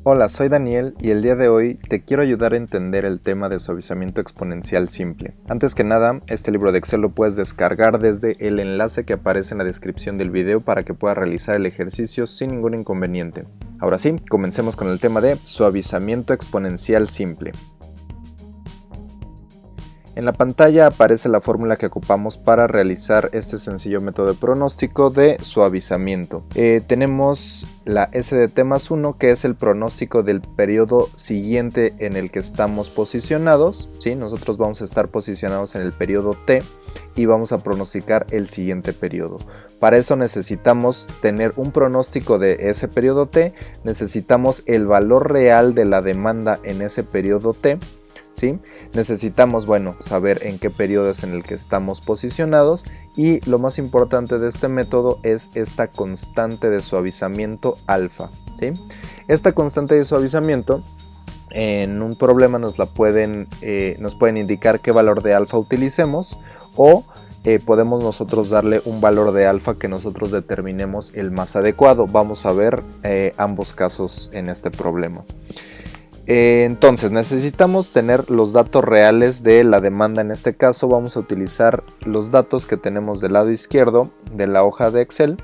Hola, soy Daniel y el día de hoy te quiero ayudar a entender el tema de suavizamiento exponencial simple. Antes que nada, este libro de Excel lo puedes descargar desde el enlace que aparece en la descripción del video para que puedas realizar el ejercicio sin ningún inconveniente. Ahora sí, comencemos con el tema de suavizamiento exponencial simple. En la pantalla aparece la fórmula que ocupamos para realizar este sencillo método de pronóstico de suavizamiento. Tenemos la SDT más 1, que es el pronóstico del periodo siguiente en el que estamos posicionados. ¿Sí? Nosotros vamos a estar posicionados en el periodo T y vamos a pronosticar el siguiente periodo. Para eso necesitamos tener un pronóstico de ese periodo T, necesitamos el valor real de la demanda en ese periodo T. ¿Sí? Necesitamos, saber en qué periodo es en el que estamos posicionados, y lo más importante de este método es esta constante de suavizamiento alfa. ¿Sí? Esta constante de suavizamiento en un problema nos pueden indicar qué valor de alfa utilicemos, o podemos nosotros darle un valor de alfa que nosotros determinemos el más adecuado. Vamos a ver ambos casos en este problema. Entonces necesitamos tener los datos reales de la demanda. En este caso vamos a utilizar los datos que tenemos del lado izquierdo de la hoja de Excel,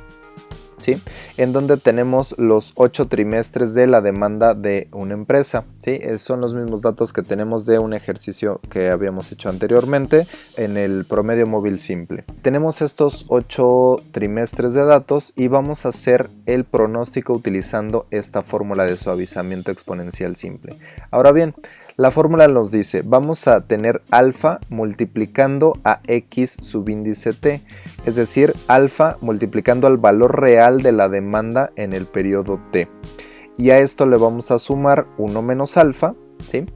¿sí? En donde tenemos los 8 trimestres de la demanda de una empresa, ¿sí? Son los mismos datos que tenemos de un ejercicio que habíamos hecho anteriormente en el promedio móvil simple. Tenemos estos 8 trimestres de datos y vamos a hacer el pronóstico utilizando esta fórmula de suavizamiento exponencial simple. Ahora bien, la fórmula nos dice, vamos a tener alfa multiplicando a x subíndice t, es decir, alfa multiplicando al valor real de la demanda en el periodo t. Y a esto le vamos a sumar 1 menos alfa, ¿sí?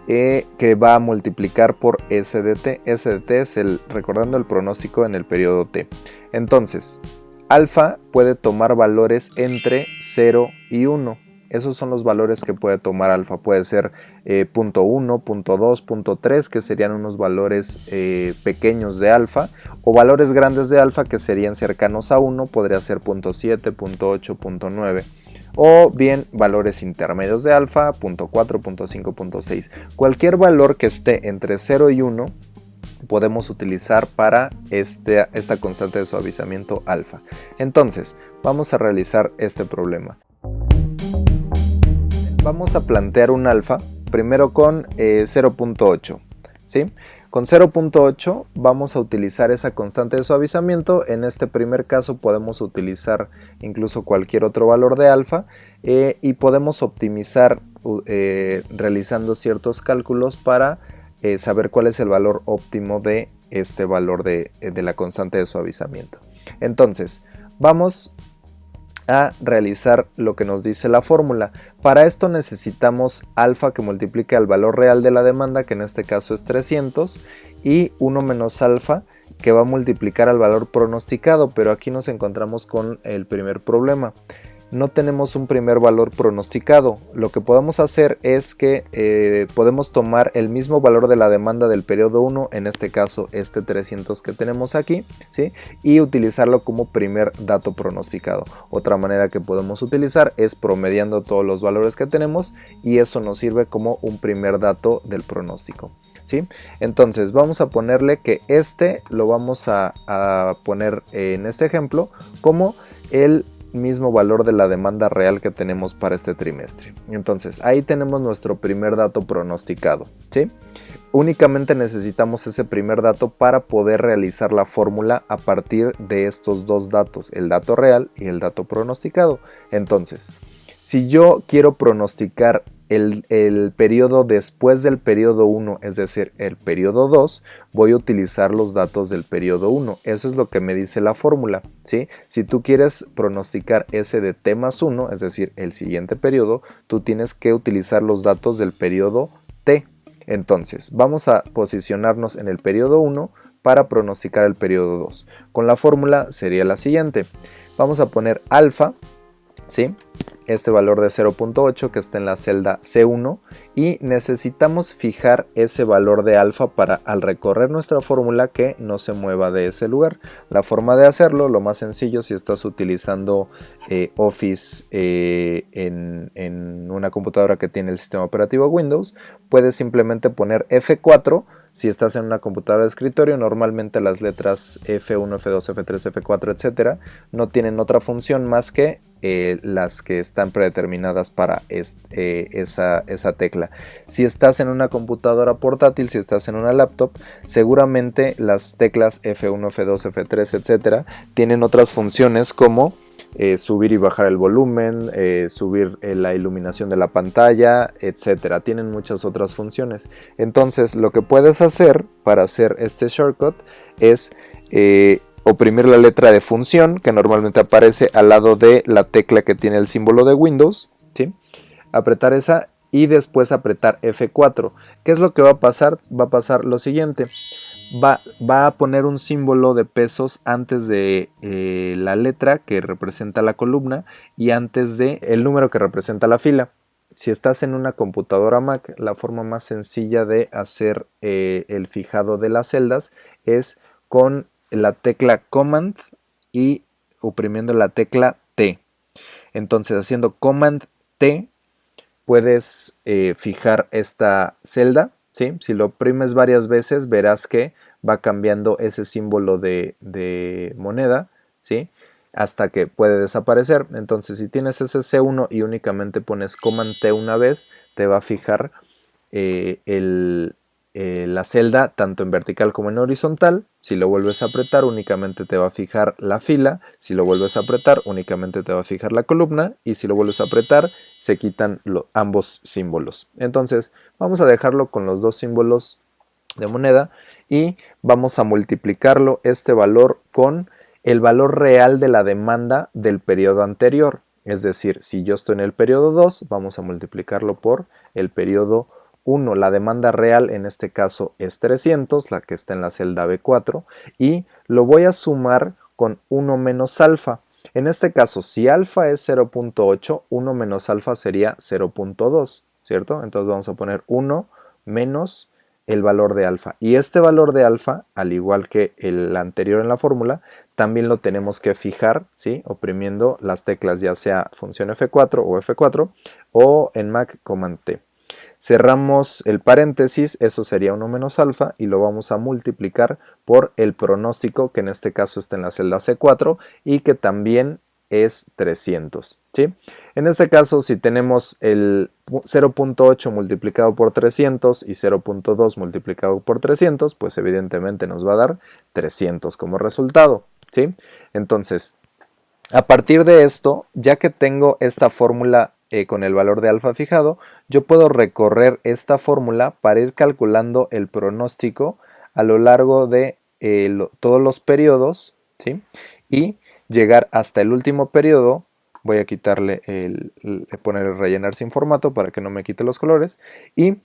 Que va a multiplicar por SDT. SDT es recordando el pronóstico en el periodo t. Entonces, alfa puede tomar valores entre 0 y 1. Esos son los valores que puede tomar alfa. Puede ser 0.1, 0.2, 0.3, que serían unos valores pequeños de alfa, o valores grandes de alfa que serían cercanos a 1, podría ser 0.7, 0.8, 0.9. O bien valores intermedios de alfa, 0.4, 0.5, 0.6. Cualquier valor que esté entre 0 y 1 podemos utilizar para esta constante de suavizamiento alfa. Entonces, vamos a realizar este problema. Vamos a plantear un alfa, primero con 0.8, ¿sí? Con 0.8 vamos a utilizar esa constante de suavizamiento. En este primer caso podemos utilizar incluso cualquier otro valor de alfa, y podemos optimizar realizando ciertos cálculos para saber cuál es el valor óptimo de este valor de la constante de suavizamiento. Entonces, vamos a realizar lo que nos dice la fórmula. Para esto necesitamos alfa que multiplique al valor real de la demanda, que en este caso es 300, y 1 menos alfa que va a multiplicar al valor pronosticado, pero aquí nos encontramos con el primer problema. No tenemos un primer valor pronosticado. Lo que podemos hacer es que podemos tomar el mismo valor de la demanda del periodo 1, en este caso este 300 que tenemos aquí, ¿sí? Y utilizarlo como primer dato pronosticado. Otra manera que podemos utilizar es promediando todos los valores que tenemos, y eso nos sirve como un primer dato del pronóstico, ¿sí? Entonces vamos a ponerle que lo vamos a poner en este ejemplo como el mismo valor de la demanda real que tenemos para este trimestre. Entonces ahí tenemos nuestro primer dato pronosticado, ¿sí? Únicamente necesitamos ese primer dato para poder realizar la fórmula a partir de estos dos datos, el dato real y el dato pronosticado. Entonces, si yo quiero pronosticar el periodo después del periodo 1, es decir, el periodo 2, voy a utilizar los datos del periodo 1. Eso es lo que me dice la fórmula, ¿sí? Si tú quieres pronosticar ese de t más 1, es decir, el siguiente periodo, tú tienes que utilizar los datos del periodo t. Entonces, vamos a posicionarnos en el periodo 1 para pronosticar el periodo 2. Con la fórmula sería la siguiente. Vamos a poner alfa ¿sí? Este valor de 0.8 que está en la celda C1 y necesitamos fijar ese valor de alfa para al recorrer nuestra fórmula que no se mueva de ese lugar. La forma de hacerlo, lo más sencillo, si estás utilizando Office en una computadora que tiene el sistema operativo Windows, puedes simplemente poner F4. Si estás en una computadora de escritorio, normalmente las letras F1, F2, F3, F4, etcétera, no tienen otra función más que las que están predeterminadas para esa tecla. Si estás en una computadora portátil, si estás en una laptop, seguramente las teclas F1, F2, F3, etcétera, tienen otras funciones como subir y bajar el volumen, subir la iluminación de la pantalla, etcétera. Tienen muchas otras funciones. Entonces, lo que puedes hacer para hacer este shortcut es oprimir la letra de función que normalmente aparece al lado de la tecla que tiene el símbolo de Windows, ¿sí? Apretar esa y después apretar F4. ¿Qué es lo que va a pasar? Va a pasar lo siguiente. Va a poner un símbolo de pesos antes de la letra que representa la columna y antes de el número que representa la fila. Si estás en una computadora Mac, la forma más sencilla de hacer el fijado de las celdas es con la tecla Command y oprimiendo la tecla T. Entonces, haciendo Command T puedes fijar esta celda, ¿sí? Si lo oprimes varias veces verás que va cambiando ese símbolo de moneda, ¿sí? Hasta que puede desaparecer. Entonces, si tienes ese C1 y únicamente pones Command T una vez, te va a fijar la celda tanto en vertical como en horizontal. Si lo vuelves a apretar, únicamente te va a fijar la fila. Si lo vuelves a apretar, únicamente te va a fijar la columna. Y si lo vuelves a apretar, se quitan ambos símbolos. Entonces, vamos a dejarlo con los dos símbolos de moneda y vamos a multiplicarlo este valor con el valor real de la demanda del periodo anterior. Es decir, si yo estoy en el periodo 2, vamos a multiplicarlo por el periodo 1. La demanda real en este caso es 300, la que está en la celda B4, y lo voy a sumar con 1 menos alfa. En este caso, si alfa es 0.8, 1 menos alfa sería 0.2, ¿cierto? Entonces vamos a poner 1 menos el valor de alfa. Y este valor de alfa, al igual que el anterior en la fórmula, también lo tenemos que fijar, ¿sí? Oprimiendo las teclas, ya sea función F4 o F4 o en Mac Command T. Cerramos el paréntesis, eso sería 1 menos alfa y lo vamos a multiplicar por el pronóstico que en este caso está en la celda C4 y que también es 300, ¿sí? En este caso, si tenemos el 0.8 multiplicado por 300 y 0.2 multiplicado por 300, pues evidentemente nos va a dar 300 como resultado, ¿sí? Entonces, a partir de esto, ya que tengo esta fórmula con el valor de alfa fijado, yo puedo recorrer esta fórmula para ir calculando el pronóstico a lo largo de todos los periodos, ¿sí? Y llegar hasta el último periodo. Voy a quitarle poner el rellenar sin formato para que no me quite los colores. Y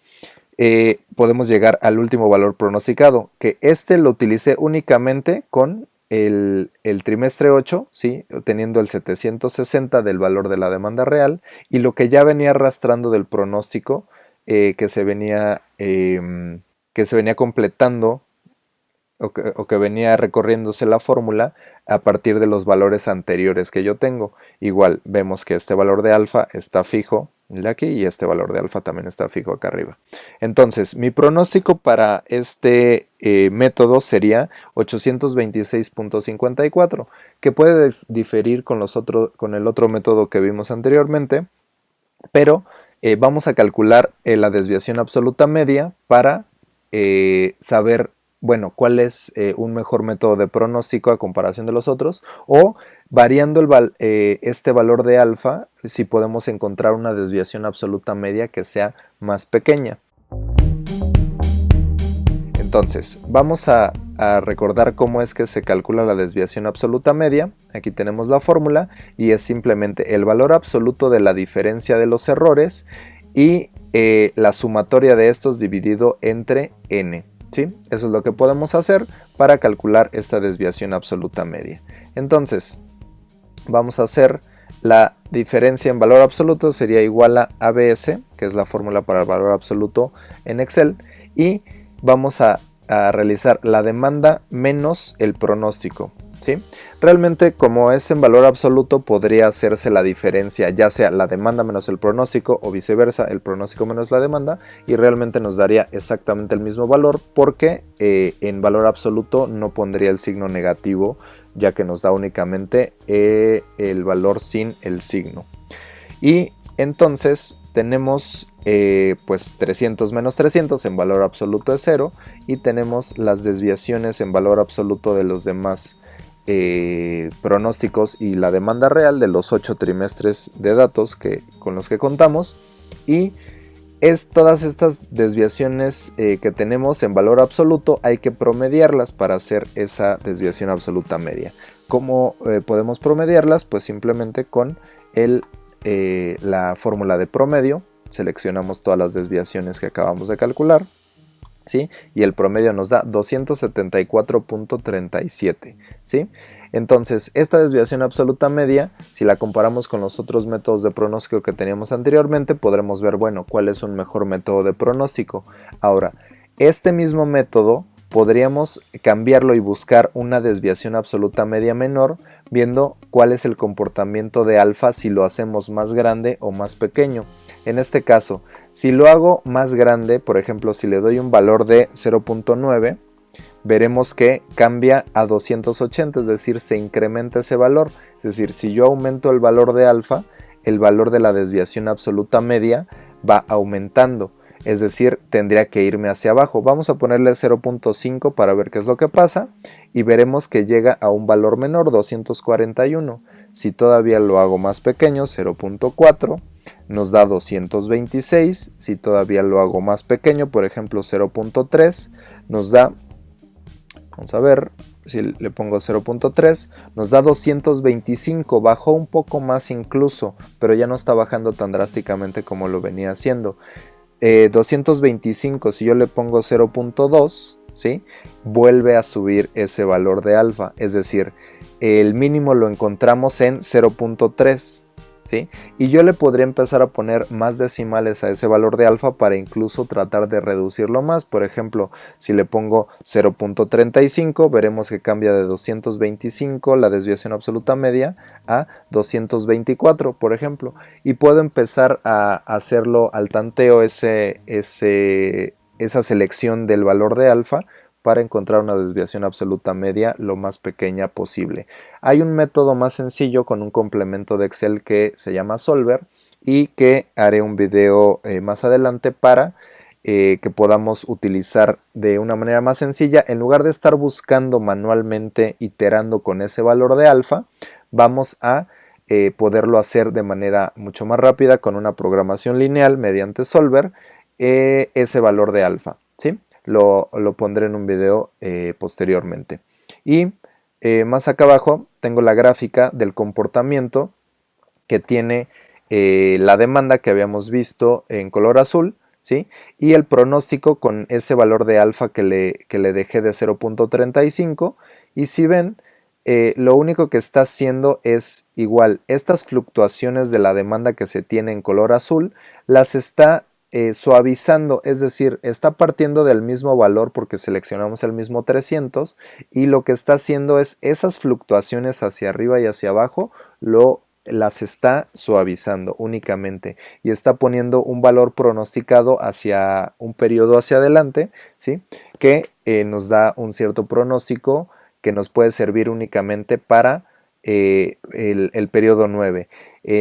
podemos llegar al último valor pronosticado, que este lo utilicé únicamente con el trimestre 8, ¿sí? Teniendo el 760 del valor de la demanda real y lo que ya venía arrastrando del pronóstico que se venía completando o que venía recorriéndose la fórmula a partir de los valores anteriores que yo tengo. Igual vemos que este valor de alfa está fijo de aquí y este valor de alfa también está fijo acá arriba. Entonces, mi pronóstico para este método sería 826.54, que puede diferir con el otro método que vimos anteriormente, pero vamos a calcular la desviación absoluta media para saber, bueno, cuál es un mejor método de pronóstico a comparación de los otros, o variando este valor de alfa, si podemos encontrar una desviación absoluta media que sea más pequeña. Entonces, vamos a recordar cómo es que se calcula la desviación absoluta media. Aquí tenemos la fórmula y es simplemente el valor absoluto de la diferencia de los errores y la sumatoria de estos dividido entre n. ¿Sí? Eso es lo que podemos hacer para calcular esta desviación absoluta media. Entonces, vamos a hacer La diferencia en valor absoluto sería igual a ABS, que es la fórmula para el valor absoluto en Excel, y vamos a realizar la demanda menos el pronóstico, ¿sí? Realmente, como es en valor absoluto, podría hacerse la diferencia, ya sea la demanda menos el pronóstico o viceversa, el pronóstico menos la demanda, y realmente nos daría exactamente el mismo valor, porque en valor absoluto no pondría el signo negativo, ya que nos da únicamente el valor sin el signo. Y entonces tenemos pues 300 menos 300 en valor absoluto es 0, y tenemos las desviaciones en valor absoluto de los demás pronósticos y la demanda real de los 8 trimestres de datos con los que contamos, y todas estas desviaciones que tenemos en valor absoluto hay que promediarlas para hacer esa desviación absoluta media. ¿Cómo podemos promediarlas? Pues simplemente con la fórmula de promedio. Seleccionamos todas las desviaciones que acabamos de calcular, ¿sí? Y el promedio nos da 274.37, ¿sí? Entonces, esta desviación absoluta media, si la comparamos con los otros métodos de pronóstico que teníamos anteriormente, podremos ver, bueno, cuál es un mejor método de pronóstico. Ahora, este mismo método podríamos cambiarlo y buscar una desviación absoluta media menor, viendo cuál es el comportamiento de alfa si lo hacemos más grande o más pequeño. En este caso, si lo hago más grande, por ejemplo, si le doy un valor de 0.9, veremos que cambia a 280, es decir, se incrementa ese valor. Es decir, si yo aumento el valor de alfa, el valor de la desviación absoluta media va aumentando. Es decir, tendría que irme hacia abajo. Vamos a ponerle 0.5 para ver qué es lo que pasa, y veremos que llega a un valor menor, 241. Si todavía lo hago más pequeño, 0.4, nos da 226. Si todavía lo hago más pequeño, por ejemplo 0.3, nos da, vamos a ver, si le pongo 0.3, nos da 225, bajó un poco más incluso, pero ya no está bajando tan drásticamente como lo venía haciendo. 225, si yo le pongo 0.2, ¿sí? Vuelve a subir ese valor de alfa, es decir, el mínimo lo encontramos en 0.3, ¿sí? Y yo le podría empezar a poner más decimales a ese valor de alfa para incluso tratar de reducirlo más. Por ejemplo, si le pongo 0.35, veremos que cambia de 225 la desviación absoluta media a 224, por ejemplo, y puedo empezar a hacerlo al tanteo esa selección del valor de alfa para encontrar una desviación absoluta media lo más pequeña posible. Hay un método más sencillo con un complemento de Excel que se llama Solver, y que haré un video más adelante para que podamos utilizar de una manera más sencilla. En lugar de estar buscando manualmente, iterando con ese valor de alfa, vamos a poderlo hacer de manera mucho más rápida con una programación lineal mediante Solver, ese valor de alfa, ¿sí? Lo pondré en un video posteriormente. Y más acá abajo tengo la gráfica del comportamiento que tiene la demanda que habíamos visto en color azul, ¿sí? Y el pronóstico con ese valor de alfa que le dejé de 0.35. Y si ven, lo único que está haciendo es igual, estas fluctuaciones de la demanda que se tiene en color azul las está suavizando, es decir, está partiendo del mismo valor porque seleccionamos el mismo 300, y lo que está haciendo es esas fluctuaciones hacia arriba y hacia abajo las está suavizando únicamente, y está poniendo un valor pronosticado hacia un periodo hacia adelante, ¿sí? Que nos da un cierto pronóstico que nos puede servir únicamente para el periodo 9.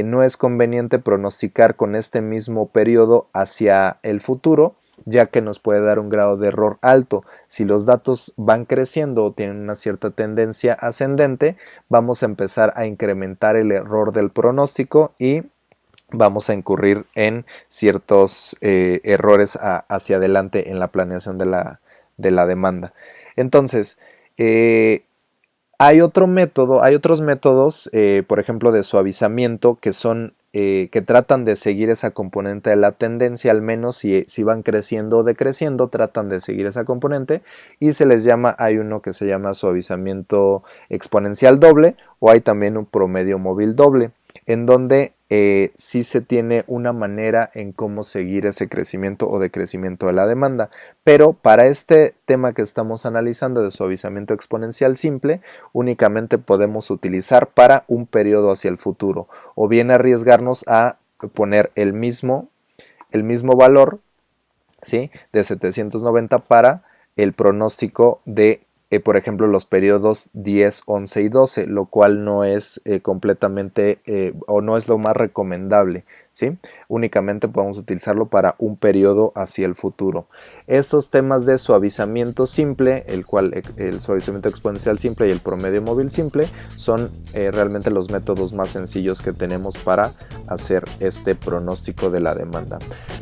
No es conveniente pronosticar con este mismo periodo hacia el futuro, ya que nos puede dar un grado de error alto. Si los datos van creciendo o tienen una cierta tendencia ascendente, vamos a empezar a incrementar el error del pronóstico y vamos a incurrir en ciertos errores hacia adelante en la planeación de la demanda. Entonces, hay otros métodos, por ejemplo, de suavizamiento, que tratan de seguir esa componente de la tendencia, al menos si van creciendo o decreciendo, tratan de seguir esa componente, y hay uno que se llama suavizamiento exponencial doble, o hay también un promedio móvil doble. en donde sí se tiene una manera en cómo seguir ese crecimiento o decrecimiento de la demanda. Pero para este tema que estamos analizando de suavizamiento exponencial simple, únicamente podemos utilizar para un periodo hacia el futuro, o bien arriesgarnos a poner el mismo valor, ¿sí?, de 790 para el pronóstico de por ejemplo, los periodos 10, 11 y 12, lo cual no es completamente o no es lo más recomendable, ¿sí? Únicamente podemos utilizarlo para un periodo hacia el futuro. Estos temas de suavizamiento simple, el suavizamiento exponencial simple y el promedio móvil simple, son realmente los métodos más sencillos que tenemos para hacer este pronóstico de la demanda.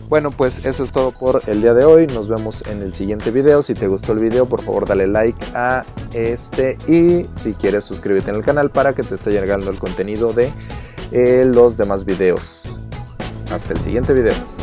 Bueno, pues eso es todo por el día de hoy. Nos vemos en el siguiente video. Si te gustó el video, por favor dale like a este, y si quieres suscríbete en el canal para que te esté llegando el contenido de los demás videos. Hasta el siguiente video.